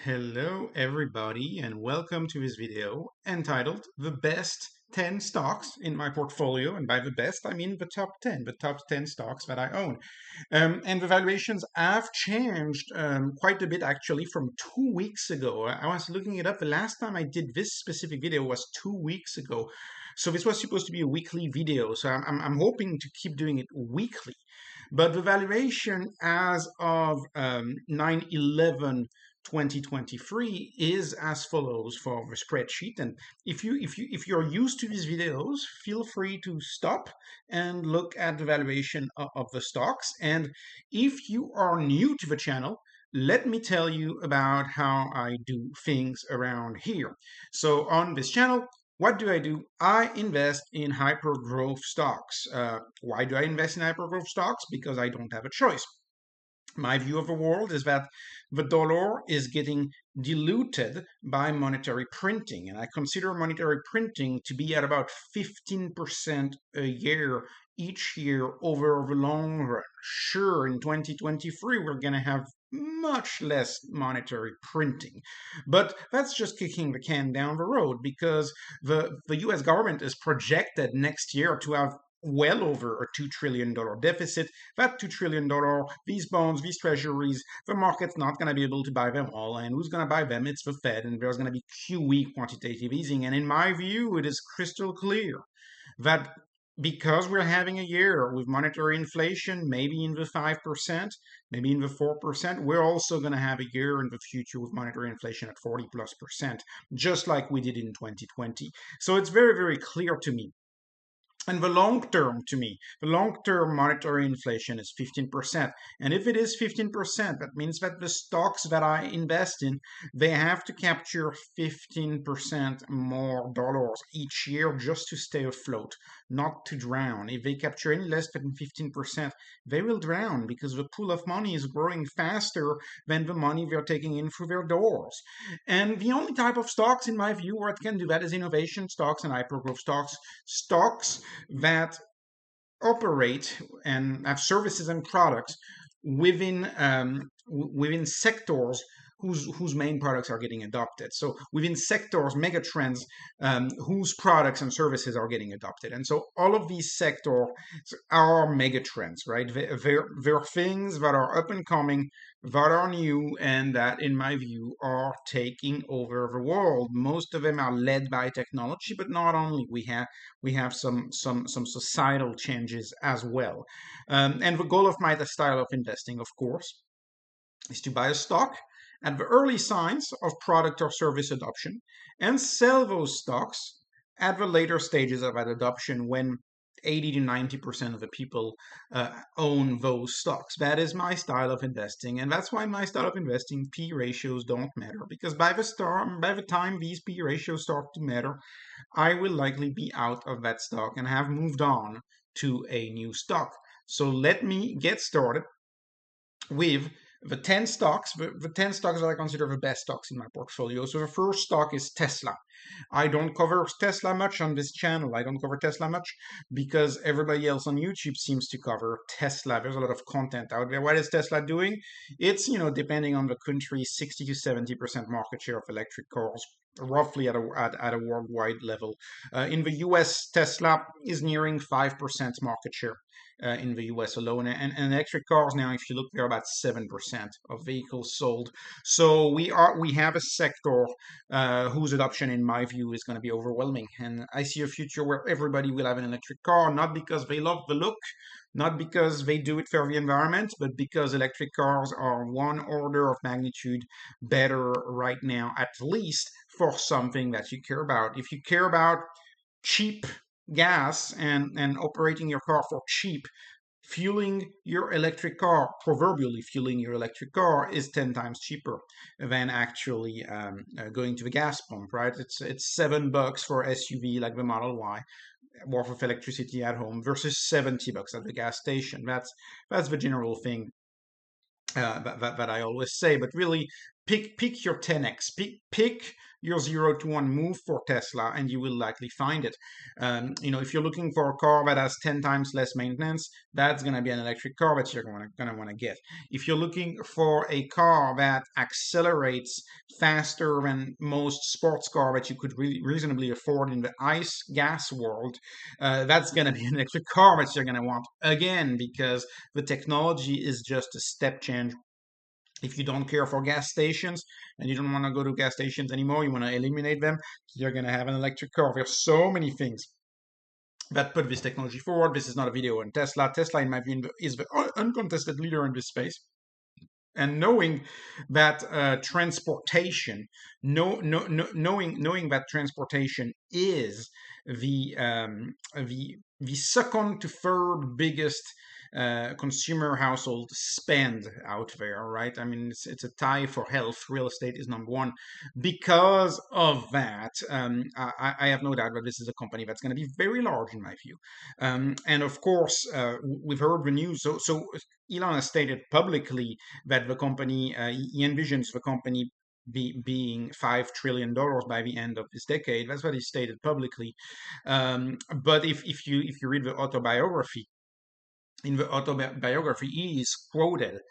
Hello everybody and welcome to this video entitled The Best 10 Stocks in My Portfolio. And by the best, I mean the top 10 stocks that I own. And the valuations have changed quite a bit actually from 2 weeks ago. I was looking it up. The last time I did this specific video was 2 weeks ago. So this was supposed to be a weekly video. So I'm hoping to keep doing it weekly. But the valuation as of 9/11 2023 is as follows for the spreadsheet. And if you're used to these videos, feel free to stop and look at the valuation of the stocks. And if you are new to the channel, let me tell you about how I do things around here. So on this channel, what do I do? I invest in hyper growth stocks. Why do I invest in hyper growth stocks? Because I don't have a choice. My view of the world is that the dollar is getting diluted by monetary printing, and I consider monetary printing to be at about 15% a year each year over the long run. Sure, in 2023, we're going to have much less monetary printing, but that's just kicking the can down the road because the US government is projected next year to have well over a $2 trillion deficit. That $2 trillion, these bonds, these treasuries, the market's not going to be able to buy them all. And who's going to buy them? It's the Fed, and there's going to be QE, quantitative easing. And in my view, it is crystal clear that because we're having a year with monetary inflation, maybe in the 5%, maybe in the 4%, we're also going to have a year in the future with monetary inflation at 40+%, just like we did in 2020. So it's very, very clear to me. And the long term, to me, the long term monetary inflation is 15%. And if it is 15%, that means that the stocks that I invest in, they have to capture 15% more dollars each year just to stay afloat, not to drown. If they capture any less than 15%, they will drown because the pool of money is growing faster than the money they're taking in through their doors. And the only type of stocks, in my view, where it can do that is innovation stocks and hypergrowth stocks, stocks that operate and have services and products within sectors whose main products are getting adopted. So within sectors, megatrends, whose products and services are getting adopted. And so all of these sectors are megatrends, right? They're things that are up and coming, that are new, and that, in my view, are taking over the world. Most of them are led by technology, but not only. We have some societal changes as well. And the goal of my style of investing, of course, is to buy a stock at the early signs of product or service adoption and sell those stocks at the later stages of that adoption when 80 to 90% of the people own those stocks. That is my style of investing, and that's why my style of investing, P ratios don't matter, because by the time these P ratios start to matter, I will likely be out of that stock and have moved on to a new stock. So let me get started with the 10 stocks, the 10 stocks that I consider the best stocks in my portfolio. So the first stock is Tesla. I don't cover Tesla much on this channel. I don't cover Tesla much because everybody else on YouTube seems to cover Tesla. There's a lot of content out there. What is Tesla doing? It's, depending on the country, 60 to 70% market share of electric cars, roughly at a worldwide level. In the US, Tesla is nearing 5% market share in the US alone. And electric cars now, if you look, they're about 7% of vehicles sold. So we have a sector whose adoption, in my view, is going to be overwhelming. And I see a future where everybody will have an electric car, not because they love the look, not because they do it for the environment, but because electric cars are one order of magnitude better right now, at least for something that you care about. If you care about cheap gas and operating your car for cheap, fueling your electric car, proverbially fueling your electric car, is 10 times cheaper than actually going to the gas pump, right? It's $7 for SUV like the Model Y worth of electricity at home versus $70 at the gas station. That's the general thing that I always say. But really, pick your 10x, pick your 0 to 1 move for Tesla, and you will likely find it. If you're looking for a car that has 10 times less maintenance, that's going to be an electric car that you're going to want to get. If you're looking for a car that accelerates faster than most sports car that you could reasonably afford in the ICE gas world, that's going to be an electric car that you're going to want, again, because the technology is just a step change. If you don't care for gas stations and you don't want to go to gas stations anymore, you want to eliminate them, you're going to have an electric car. There's so many things that put this technology forward. This is not a video on Tesla. Tesla, in my view, is the uncontested leader in this space. And knowing that transportation, knowing that transportation is the second to third biggest consumer household spend out there, right? I mean, it's a tie for health. Real estate is number one. Because of that, I have no doubt that this is a company that's going to be very large in my view. And of course, we've heard the news. So Elon has stated publicly that the company, he envisions the company being $5 trillion by the end of this decade. That's what he stated publicly. But if you read the autobiography, in the autobiography, he is quoted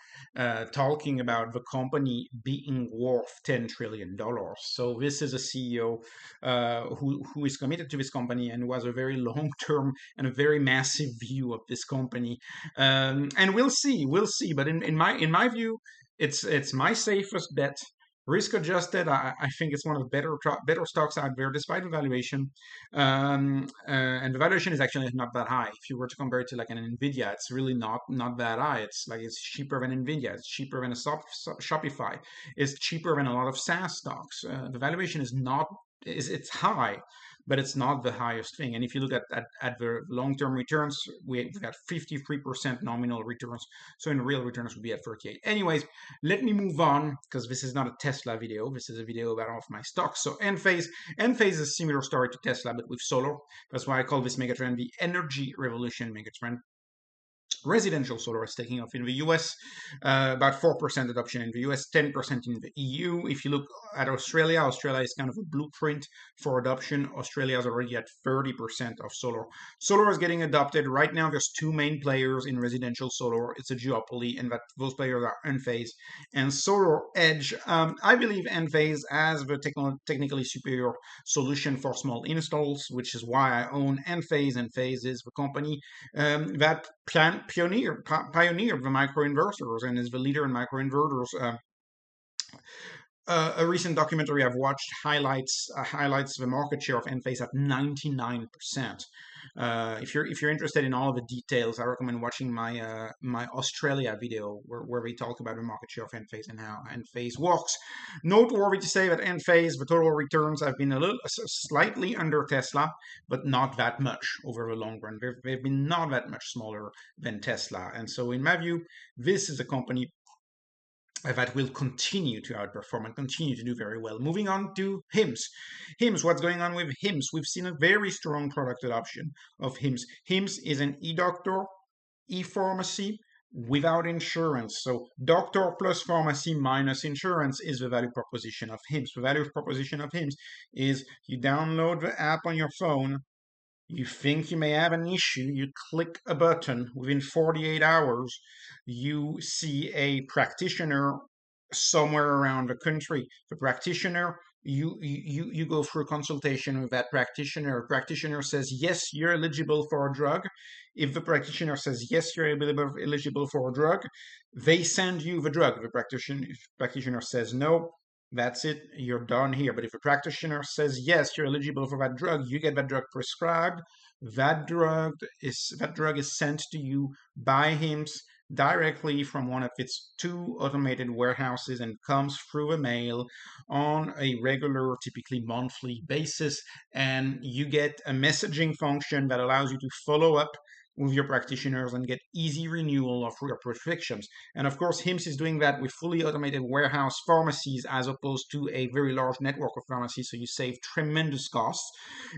talking about the company being worth $10 trillion. So this is a CEO who is committed to this company and who has a very long-term and a very massive view of this company. And we'll see. But in my view, it's my safest bet. Risk adjusted, I think it's one of the better stocks out there, despite the valuation. And the valuation is actually not that high. If you were to compare it to like an Nvidia, it's really not that high. It's cheaper than Nvidia. It's cheaper than a Shopify. It's cheaper than a lot of SaaS stocks. The valuation it's high, but it's not the highest thing. And if you look at the long-term returns, we've got 53% nominal returns. So in real returns would be at 38. Anyways, let me move on, because this is not a Tesla video. This is a video about all of my stocks. So Enphase is a similar story to Tesla, but with solar. That's why I call this megatrend the energy revolution megatrend. Residential solar is taking off in the US, about 4% adoption in the US, 10% in the EU. If you look at Australia is kind of a blueprint for adoption. Australia is already at 30% of solar. Solar is getting adopted. Right now, there's two main players in residential solar. It's a duopoly, and that those players are Enphase and Solar Edge. I believe Enphase has the technically superior solution for small installs, which is why I own Enphase. Enphase is the company that pioneered the microinverters and is the leader in microinverters. A recent documentary I've watched highlights the market share of Enphase at 99%. If you're interested in all the details, I recommend watching my my Australia video where we talk about the market share of Enphase and how Enphase works. Noteworthy to say that Enphase, the total returns have been slightly under Tesla, but not that much over the long run. They've been not that much smaller than Tesla, and so in my view, this is a company that will continue to outperform and continue to do very well. Moving on to HIMS. What's going on with HIMS? We've seen a very strong product adoption of HIMS. HIMS is an eDoctor, ePharmacy without insurance. So doctor plus pharmacy minus insurance is the value proposition of HIMS. The value proposition of HIMS is you download the app on your phone, you think you may have an issue, you click a button, within 48 hours, you see a practitioner somewhere around the country. The practitioner, you go through a consultation with that practitioner. The practitioner says, yes, you're eligible for a drug. If the practitioner says, yes, you're eligible for a drug, they send you the drug. The practitioner says, no, that's it, you're done here. But if a practitioner says, yes, you're eligible for that drug, you get that drug prescribed. That drug is sent to you by HIMS directly from one of its two automated warehouses and comes through a mail on a regular, typically monthly basis. And you get a messaging function that allows you to follow up with your practitioners and get easy renewal of your prescriptions. And of course, HIMSS is doing that with fully automated warehouse pharmacies as opposed to a very large network of pharmacies, so you save tremendous costs.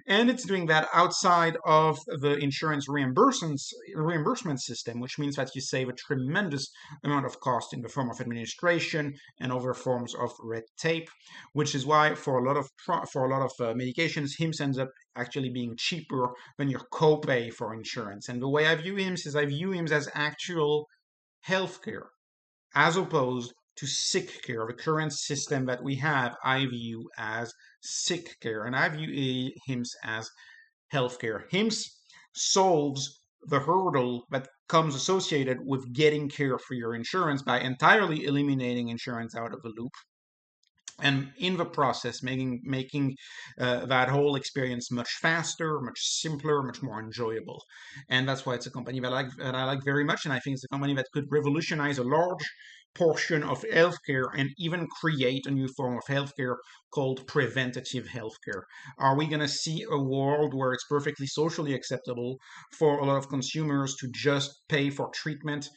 And it's doing that outside of the insurance reimbursement system, which means that you save a tremendous amount of cost in the form of administration and other forms of red tape, which is why for a lot of medications, HIMSS ends up actually being cheaper than your copay for insurance. And the way I view HIMSS is I view HIMSS as actual healthcare as opposed to sick care. The current system that we have, I view as sick care, and I view HIMSS as healthcare. HIMSS solves the hurdle that comes associated with getting care for your insurance by entirely eliminating insurance out of the loop, and in the process making that whole experience much faster, much simpler, much more enjoyable. And that's why it's a company that I like very much, and I think it's a company that could revolutionize a large portion of healthcare and even create a new form of healthcare called preventative healthcare. Are we going to see a world where it's perfectly socially acceptable for a lot of consumers to just pay for treatment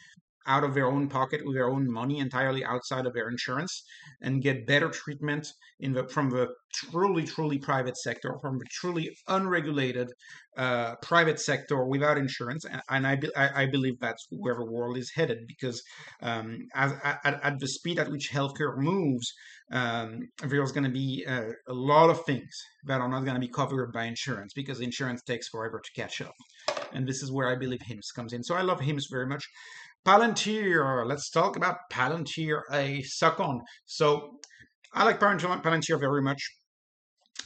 out of their own pocket with their own money, entirely outside of their insurance, and get better treatment from the truly private sector, from the truly unregulated private sector without insurance? And I believe that's where the world is headed, because at the speed at which healthcare moves, there's going to be a lot of things that are not going to be covered by insurance because insurance takes forever to catch up. And this is where I believe HIMSS comes in. So I love HIMSS very much. Palantir, let's talk about Palantir, a suck on. So I like Palantir very much.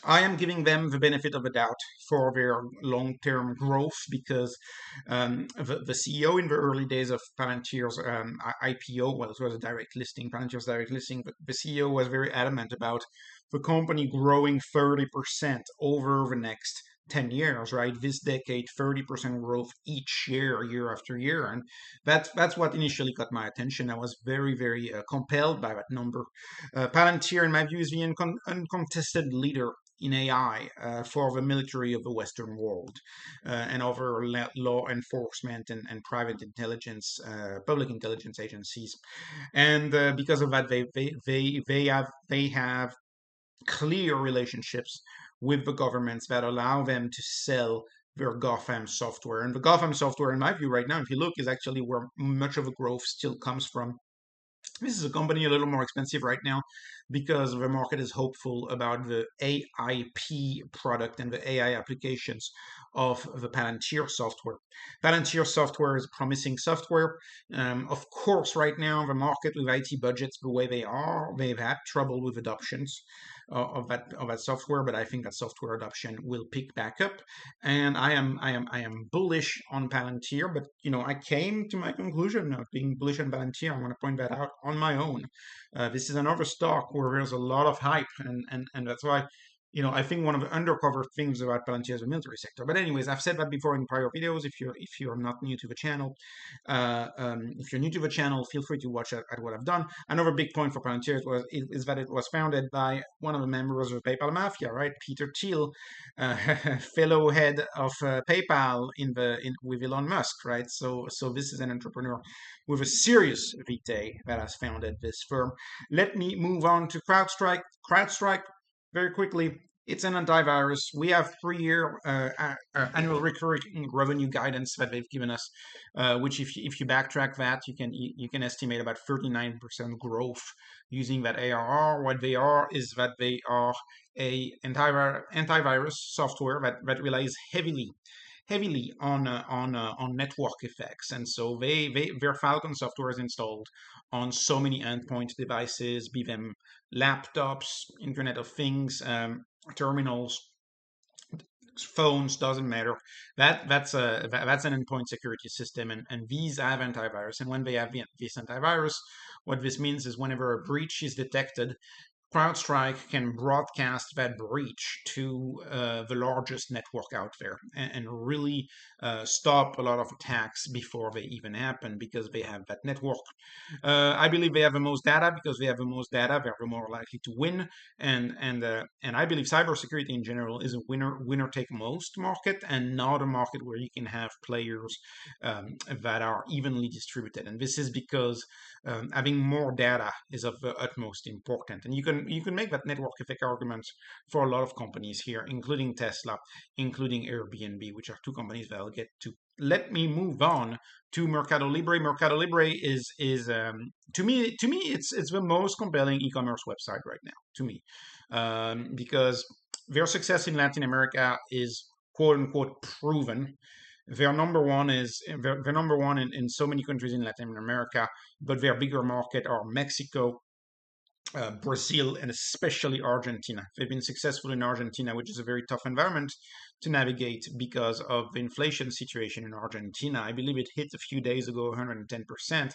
I am giving them the benefit of the doubt for their long-term growth because the CEO in the early days of Palantir's IPO, well, it was a direct listing, Palantir's direct listing, but the CEO was very adamant about the company growing 30% over the next 10 years, right? This decade, 30% growth each year, year after year. And that's what initially caught my attention. I was very compelled by that number. Palantir, in my view, is the uncontested leader in AI for the military of the Western world and over law enforcement and private intelligence, public intelligence agencies. And because of that, they have clear relationships with the governments that allow them to sell their GoFam software. And the GoFam software, in my view, right now, if you look, is actually where much of the growth still comes from. This is a company a little more expensive right now because the market is hopeful about the AIP product and the AI applications of the Palantir software. Palantir software is promising software. Of course, right now, the market with IT budgets the way they are, they've had trouble with adoptions of that software, but I think that software adoption will pick back up. And I am bullish on Palantir, but I came to my conclusion of being bullish on Palantir. I want to point that out on my own. This is another stock where there's a lot of hype, and that's why I think one of the undercover things about Palantir is the military sector. But anyways, I've said that before in prior videos. If you're not new to the channel, if you're new to the channel, feel free to watch at what I've done. Another big point for Palantir is that it was founded by one of the members of PayPal Mafia, right? Peter Thiel, fellow head of PayPal with Elon Musk, right? So this is an entrepreneur with a serious vitae that has founded this firm. Let me move on to Crowdstrike. Crowdstrike, very quickly, it's an antivirus. We have 3-year annual recurring revenue guidance that they've given us, which if you backtrack that, you can estimate about 39% growth using that ARR. What they are is that they are a antivirus software that relies heavily on network effects, and so their Falcon software is installed on so many endpoint devices, be them laptops, Internet of Things, terminals, phones, doesn't matter. That's an endpoint security system, and these have antivirus. And when they have this antivirus, what this means is whenever a breach is detected, CrowdStrike can broadcast that breach to the largest network out there and really stop a lot of attacks before they even happen because they have that network. I believe they have the most data because they have the most data. They're more likely to win, and I believe cybersecurity in general is a winner take most market and not a market where you can have players that are evenly distributed. And this is because having more data is of the utmost important. And you can make that network effect argument for a lot of companies here, including Tesla, including Airbnb, which are two companies that I'll get to. Let me move on to MercadoLibre. MercadoLibre is to me it's the most compelling e-commerce website right now to me, because their success in Latin America is quote unquote proven. They're number one in so many countries in Latin America, but their bigger market are Mexico, Brazil, and especially Argentina. They've been successful in Argentina, which is a very tough environment to navigate because of the inflation situation in Argentina. I believe it hit a few days ago 110%.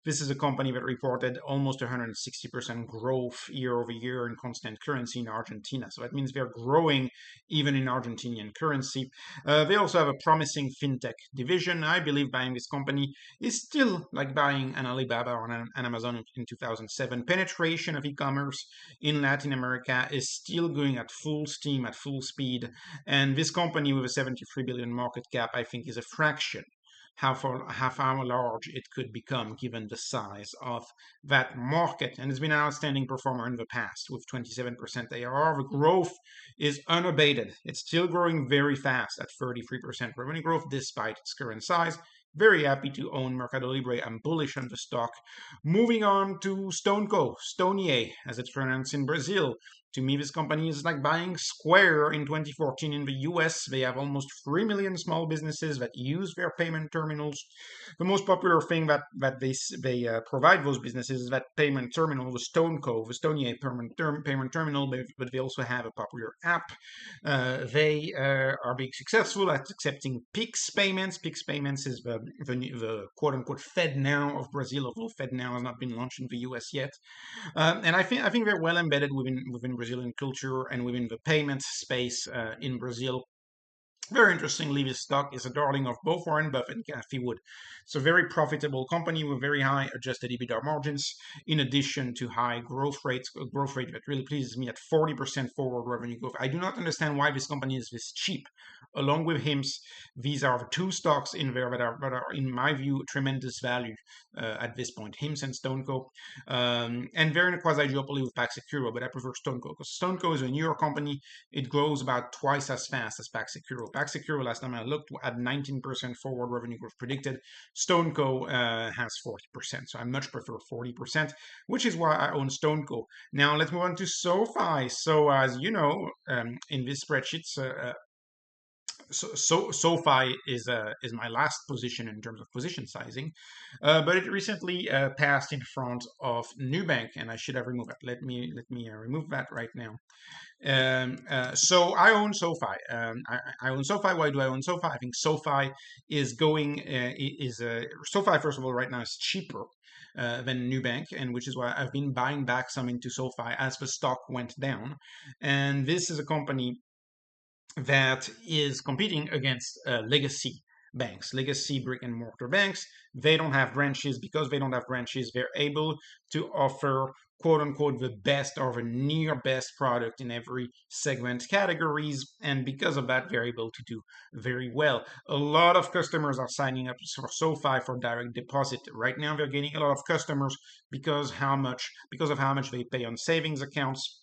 This is a company that reported almost 160% growth year over year in constant currency in Argentina. So that means they're growing even in Argentinian currency. They also have a promising fintech division. I believe buying this company is still like buying an Alibaba or an Amazon in 2007. Penetration of e-commerce in Latin America is still going at full steam, at full speed. And this company with a 73 billion market cap, I think, is a fraction how large it could become given the size of that market. And it's been an outstanding performer in the past with 27% ARR. The growth is unabated. It's still growing very fast at 33% revenue growth despite its current size. Very happy to own MercadoLibre. I'm bullish on the stock. Moving on to StoneCo, Stonier, as it's pronounced in Brazil. To me, this company is like buying Square in 2014 in the US. They have almost 3 million small businesses that use their payment terminals. The most popular thing that they provide those businesses is that payment terminal, the StoneCo, the Stonier payment terminal, but they also have a popular app. They are being successful at accepting Pix payments. Pix payments is the quote-unquote FedNow of Brazil, although FedNow has not been launched in the US yet. And I think they're well embedded within Brazilian culture and within the payment space in Brazil. Very interestingly, this stock is a darling of both Warren Buffett and Cathie Wood. It's a very profitable company with very high adjusted EBITDA margins, in addition to high growth rates. A growth rate that really pleases me at 40% forward revenue growth. I do not understand why this company is this cheap. Along with HIMS, these are the two stocks in there that are in my view, tremendous value at this point. HIMS and StoneCo. And they're in a quasi-duopoly with PagSeguro, but I prefer StoneCo because StoneCo is a newer company. It grows about twice as fast as PagSeguro. PagSeguro, last time I looked, at 19% forward revenue growth predicted. StoneCo has 40%, so I much prefer 40%, which is why I own StoneCo. Now let's move on to SoFi. So as you know, in this spreadsheet, SoFi is my last position in terms of position sizing, but it recently passed in front of Nubank, and I should have removed that. Let me remove that right now. So I own SoFi. I own SoFi. Why do I own SoFi? I think SoFi is going SoFi, first of all, right now is cheaper than Nubank, and which is why I've been buying back some into SoFi as the stock went down. And this is a company that is competing against legacy banks, legacy brick and mortar banks. They don't have branches. Because they don't have branches, they're able to offer quote unquote the best or the near best product in every segment categories. And because of that, they're able to do very well. A lot of customers are signing up for SoFi for direct deposit. Right now, they're getting a lot of customers because of how much they pay on savings accounts.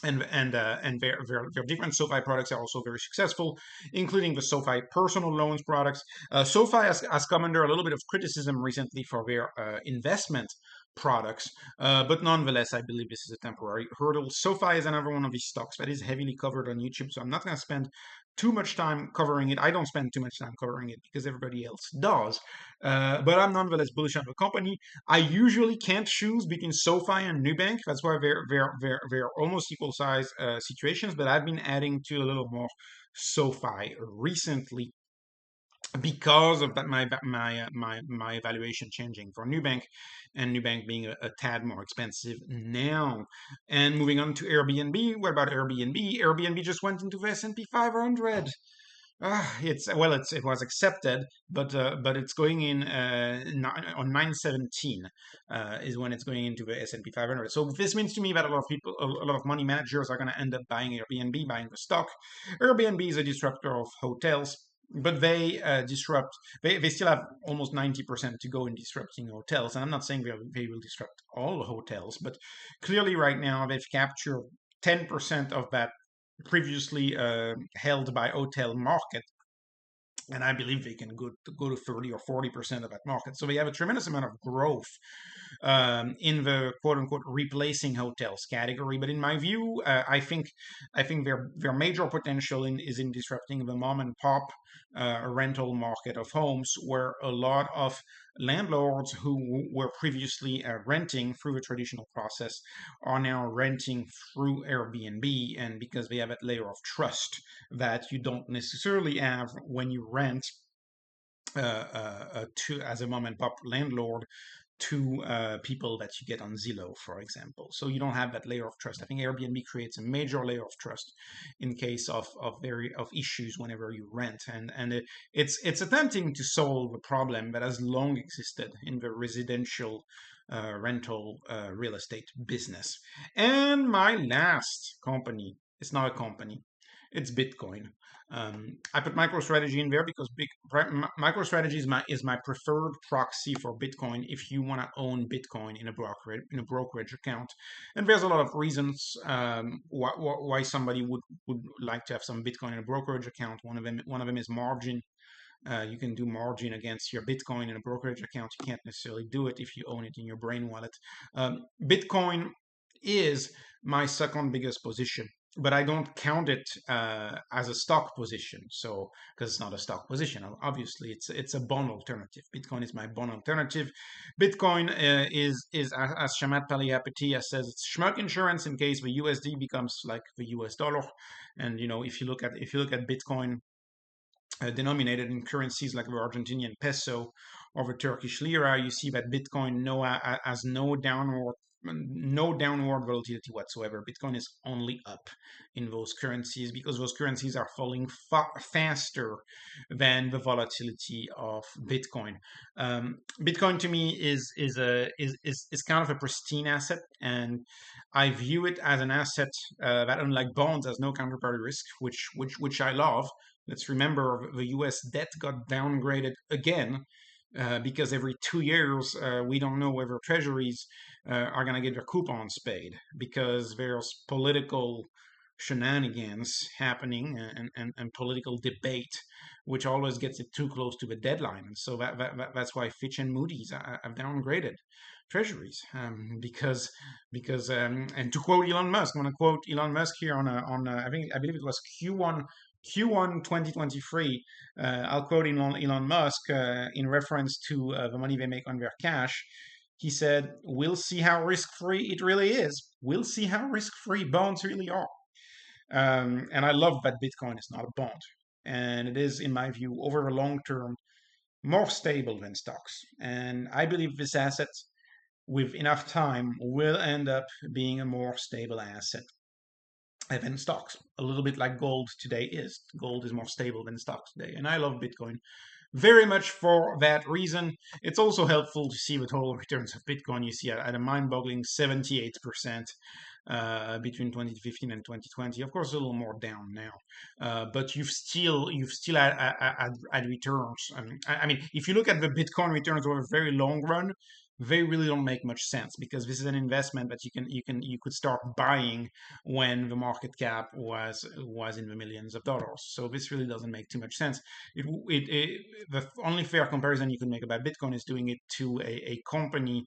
And their different SoFi products are also very successful, including the SoFi personal loans products. SoFi has come under a little bit of criticism recently for their investment products, but nonetheless, I believe this is a temporary hurdle. SoFi is another one of these stocks that is heavily covered on YouTube, so I'm not going to spend too much time covering it. I don't spend too much time covering it because everybody else does, but I'm nonetheless bullish on the company. I usually can't choose between SoFi and Nubank. That's why they're almost equal size situations, but I've been adding to a little more SoFi recently. because of that my evaluation changing for Nubank, and Nubank being a tad more expensive now. And moving on to Airbnb. What about Airbnb? Airbnb just went into the S&P 500. It was accepted, but it's going in on 9/17 is when it's going into the S&P 500. So this means to me that a lot of people, a lot of money managers are going to end up buying Airbnb, buying the stock. Airbnb is a disruptor of hotels, but they disrupt. They still have almost 90% to go in disrupting hotels, and I'm not saying they will disrupt all the hotels, but clearly right now they've captured 10% of that previously held by hotel market, and I believe they can go to 30 or 40% of that market. So we have a tremendous amount of growth in the quote unquote replacing hotels category. But in my view, I think their major potential is in disrupting the mom and pop rental market of homes, where a lot of landlords who were previously renting through the traditional process are now renting through Airbnb, and because they have that layer of trust that you don't necessarily have when you rent to as a mom and pop landlord to people that you get on Zillow, for example. So you don't have that layer of trust. I think Airbnb creates a major layer of trust in case of issues whenever you rent, and it's attempting to solve a problem that has long existed in the residential rental real estate business. And my last company, it's not a company, it's Bitcoin. I put MicroStrategy in there because MicroStrategy is my preferred proxy for Bitcoin if you want to own Bitcoin in a brokerage account. And there's a lot of reasons why somebody would like to have some Bitcoin in a brokerage account. One of them is margin. You can do margin against your Bitcoin in a brokerage account. You can't necessarily do it if you own it in your brain wallet. Bitcoin is my second biggest position, but I don't count it as a stock position. So, because it's not a stock position, obviously it's a bond alternative. Bitcoin is my bond alternative. Bitcoin is as Shamat Palihapitiya says, it's schmuck insurance in case the USD becomes like the US dollar. And if you look at Bitcoin denominated in currencies like the Argentinian peso or the Turkish lira, you see that Bitcoin has no downward volatility whatsoever. Bitcoin is only up in those currencies because those currencies are falling faster than the volatility of Bitcoin. Bitcoin to me is kind of a pristine asset, and I view it as an asset that, unlike bonds, has no counterparty risk, which I love. Let's remember the US debt got downgraded again because every 2 years we don't know whether treasuries are going to get their coupons paid because there's political shenanigans happening and political debate, which always gets it too close to the deadline. And so that's why Fitch and Moody's have downgraded treasuries because and to quote Elon Musk, I'm going to quote Elon Musk here on I believe it was Q1 2023. I'll quote Elon Musk in reference to the money they make on their cash. He said, "We'll see how risk-free it really is. We'll see how risk-free bonds really are." And I love that Bitcoin is not a bond. And it is, in my view, over the long term, more stable than stocks. And I believe this asset, with enough time, will end up being a more stable asset than stocks. A little bit like gold today is. Gold is more stable than stocks today. And I love Bitcoin very much for that reason. It's also helpful to see the total returns of Bitcoin. You see at a mind-boggling 78% between 2015 and 2020. Of course, a little more down now, but you've still had returns. I mean, if you look at the Bitcoin returns over a very long run, they really don't make much sense because this is an investment that you could start buying when the market cap was in the millions of dollars. So this really doesn't make too much sense. The only fair comparison you can make about Bitcoin is doing it to a company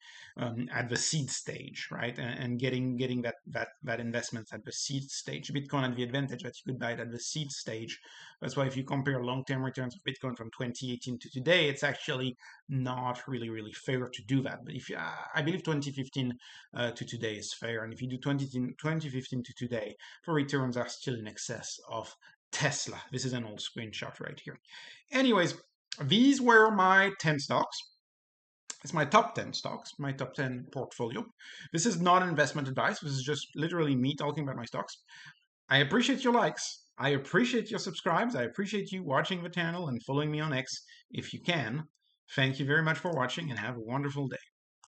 at the seed stage, right? And getting that investment at the seed stage. Bitcoin had the advantage that you could buy it at the seed stage. That's why if you compare long-term returns of Bitcoin from 2018 to today, it's actually not really fair to do that. But if I believe 2015 to today is fair, and if you do 2015 to today, the returns are still in excess of Tesla. This is an old screenshot right here. Anyways, These were my 10 stocks. It's my top 10 stocks, my top 10 portfolio. This is not investment advice. This is just literally me talking about my stocks. I appreciate your likes. I appreciate your subscribes. I appreciate you watching the channel and following me on X if you can. Thank you very much for watching and have a wonderful day.